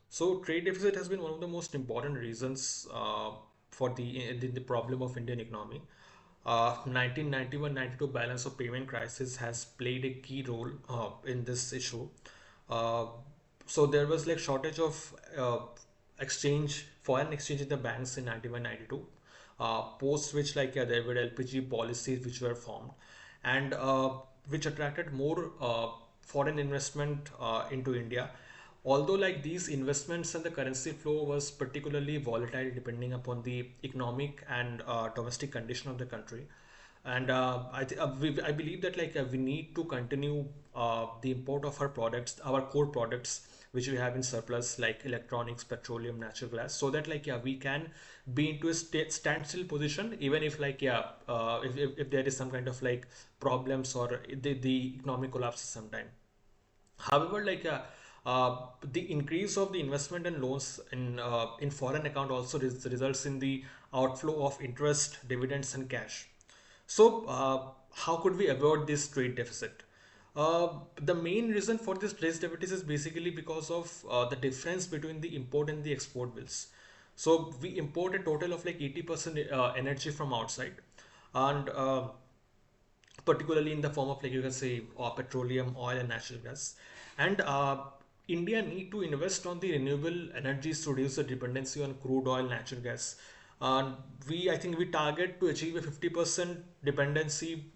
So trade deficit has been one of the most important reasons for the problem of Indian economy. 1991-92 balance of payment crisis has played a key role in this issue. Uh, so there was like shortage of foreign exchange in the banks in 91-92. Post which there were LPG policies which were formed, and which attracted more foreign investment into India. Although these investments and the currency flow was particularly volatile depending upon the economic and domestic condition of the country. And I believe that we need to continue the import of our products, our core products, which we have in surplus, like electronics, petroleum, natural gas, so that we can be into a standstill position, even if if there is some kind of problems or the economic collapses sometime. However, the increase of the investment and loans in foreign account also results in the outflow of interest, dividends, and cash. So, how could we avoid this trade deficit? The main reason for this trade deficit is basically because of the difference between the import and the export bills. So, we import a total of 80% energy from outside, and particularly in the form of you can say petroleum, oil, and natural gas. And India need to invest on the renewable energies to reduce the dependency on crude oil, natural gas. And I think we target to achieve a 50% dependency,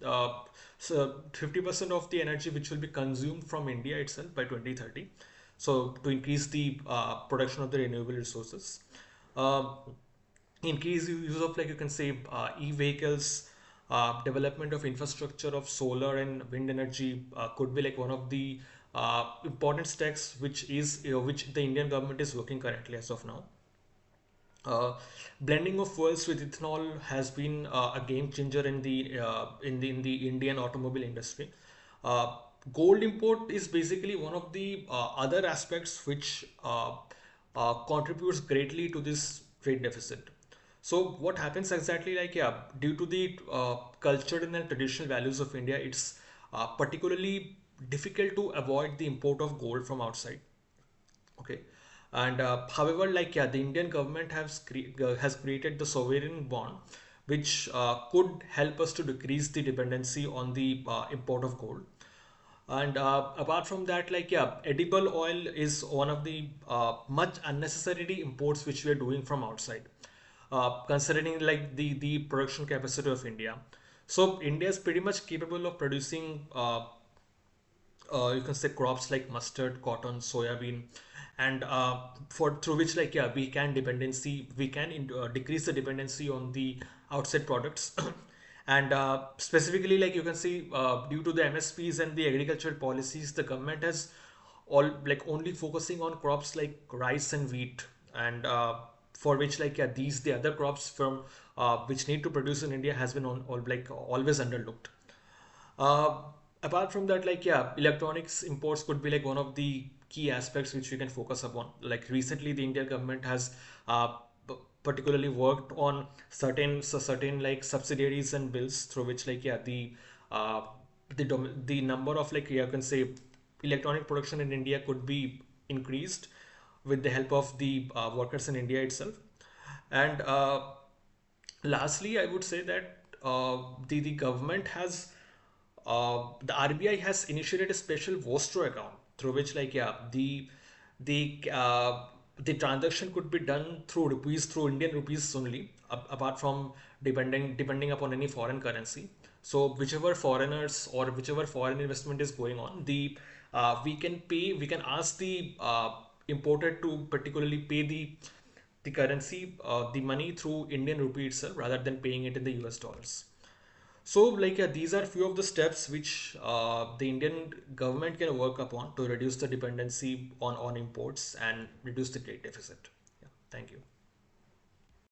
so 50% of the energy which will be consumed from India itself by 2030. So to increase the production of the renewable resources. Uh, Increase use of you can say e-vehicles, development of infrastructure of solar and wind energy could be one of the important steps which the Indian government is working currently as of now. uh, Blending of fuels with ethanol has been a game changer in the Indian automobile industry. Uh, Gold import is basically one of the other aspects which contributes greatly to this trade deficit. So what happens exactly? Due to the cultural and traditional values of India, it's particularly difficult to avoid the import of gold from outside. Okay. And however, the Indian government has created the sovereign bond, which could help us to decrease the dependency on the import of gold. And apart from that, edible oil is one of the much unnecessary imports which we are doing from outside, considering the production capacity of India. So India is pretty much capable of producing you can say crops like mustard, cotton, soya bean, and for through which we can decrease the dependency on the outside products. And specifically, you can see, due to the MSPs and the agricultural policies, the government has all only focusing on crops like rice and wheat, and for which these the other crops from which need to produce in India has been always underlooked. uh, Apart from that, electronics imports could be one of the key aspects which we can focus upon. Like recently, the Indian government has particularly worked on certain subsidiaries and bills through which uh, the number of you can say electronic production in India could be increased with the help of the workers in India itself. And lastly, I would say that the government has the RBI has initiated a special Vostro account through which the the transaction could be done through rupees, through Indian rupees only, apart from depending upon any foreign currency. So whichever foreigners or whichever foreign investment is going on, the we can ask the importer to particularly pay the currency, the money through Indian rupee itself rather than paying it in the US dollars. So, these are few of the steps which the Indian government can work upon to reduce the dependency on imports and reduce the trade deficit. Yeah, thank you.